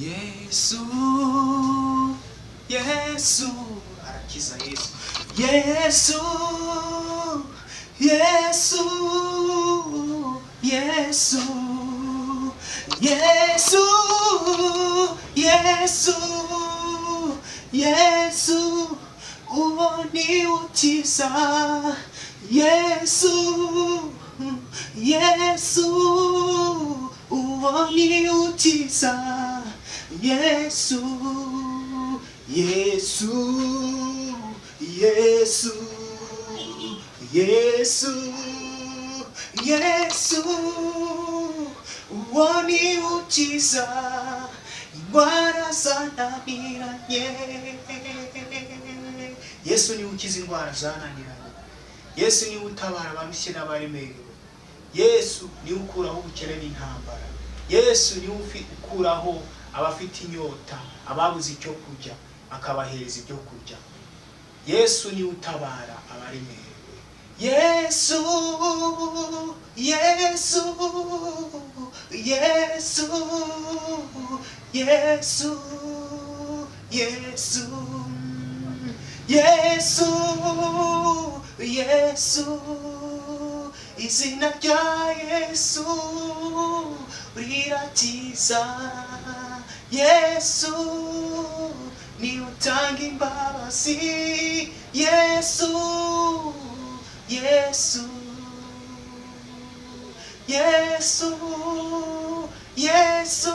Yesu, Yesu, arakiza Yesu. Yesu, Yesu, Yesu, Yesu, Yesu, Yesu, uwo ni ukiza. Yesu, Yesu, uwo ni ukiza. Yesu, Yesu, Yesu, Yesu, Yesu, uwo ni ukiza. Indwara zananiranye. Yesu ni ukiza indwara zananiranye. Yesu ni utabara abamishye n'abaremerewe. Yesu ni ukuraho ubukene n'intambara. Yesu ni ukuraho abafite inyota, ababuze icyo kurya akabahereza ibyo kurya. Yesu ni utabara abaremerewe. Yesu, Yesu, Yesu, Yesu, Yesu, Yesu, Yesu, izina rya Yesu rirakiza. Yesu ni utanga imbabazi. Yesu, Yesu, Yesu, Yesu.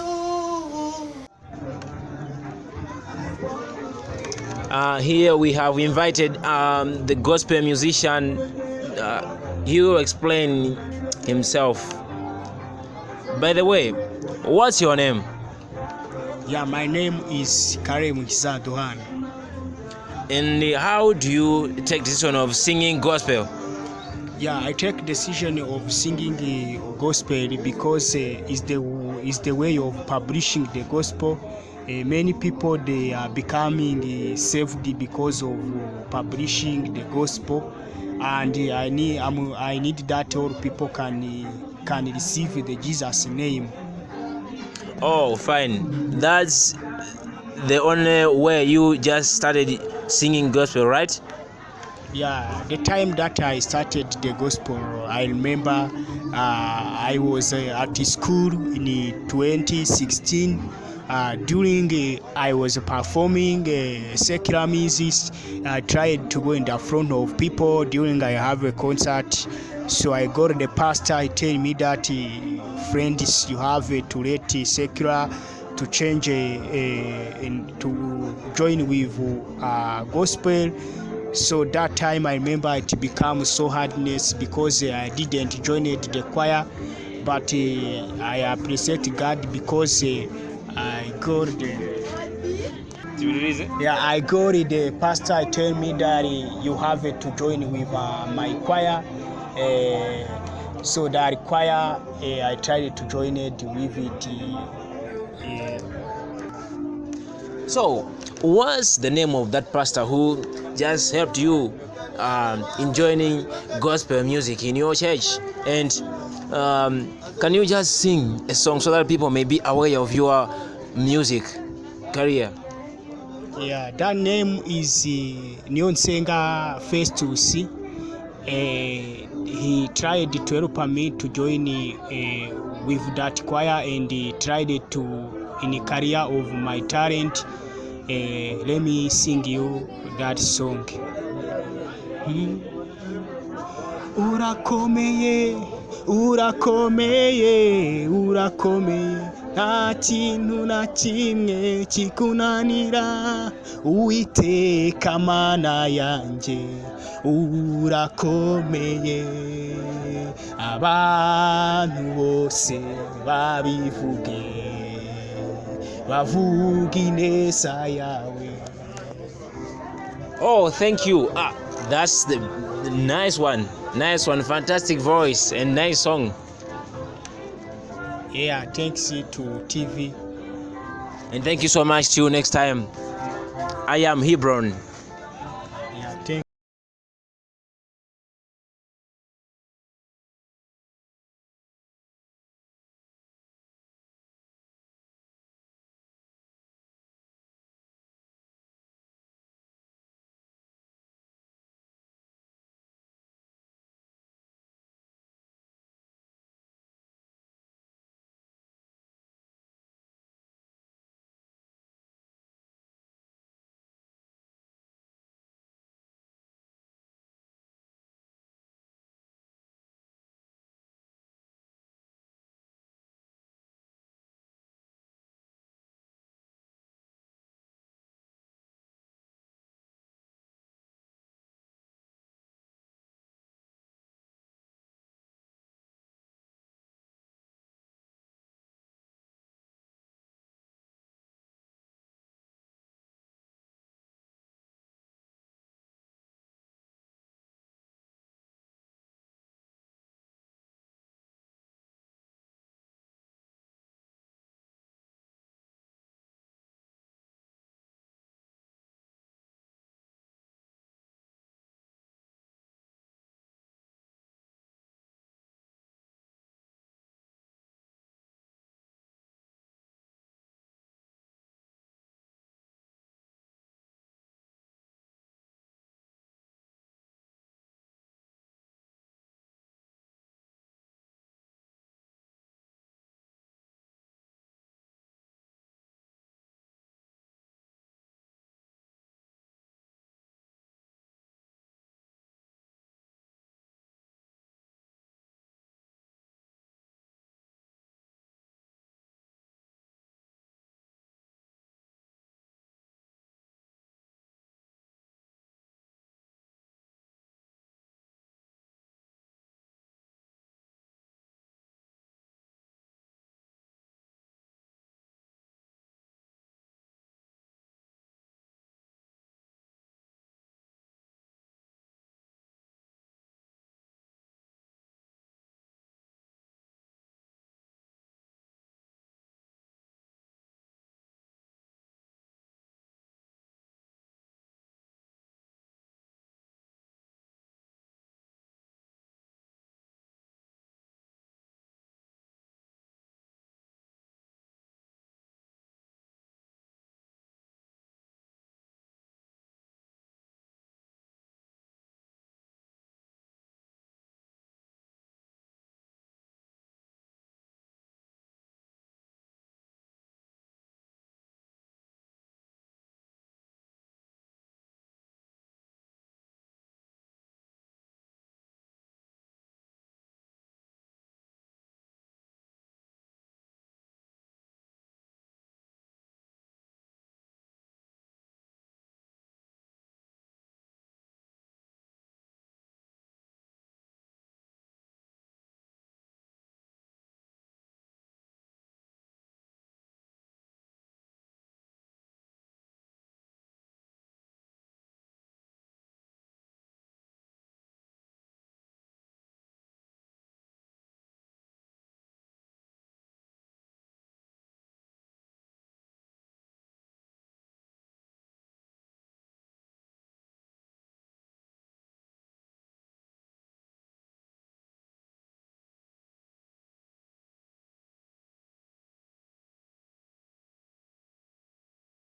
Here we have invited the gospel musician. He will explain himself. By the way, what's your name? Yeah, my name is Ukiza. And how do you take decision of singing gospel? Yeah, I take decision of singing the gospel because it's the way of publishing the gospel. Many people, they are becoming saved because of publishing the gospel, and I need that all people can receive the Jesus name. Oh, fine. That's the only way you just started singing gospel, right? Yeah, the time that I started the gospel, I remember I was at school in 2016. During I was performing secular music. I tried to go in the front of people during I have a concert. So I got the pastor. He tell me that friends, you have to let secular to change to join with gospel. So that time I remember it became so hardness because I didn't join the choir. But I appreciate God because I got the pastor tell me that you have to join with my choir. So that choir I tried to join it with it. So, what's the name of that pastor who just helped you in joining gospel music in your church? And can you just sing a song so that people may be aware of your music career? Yeah, that name is Niyonsenga Festus. He tried to help me to join with that choir, and he tried to in the career of my talent. Let me sing you that song. Urakomeye, urakomeye, urakomeye, nta kintu na kimwe kikunanira. Uwiteka Mana yanjye, urakomeye. Abantu bose babivuge, bavuge ineza yawe. Oh, thank you. That's the nice one, fantastic voice and nice song. Yeah, thanks to TV. And thank you so much. Till next time. I am Hebron.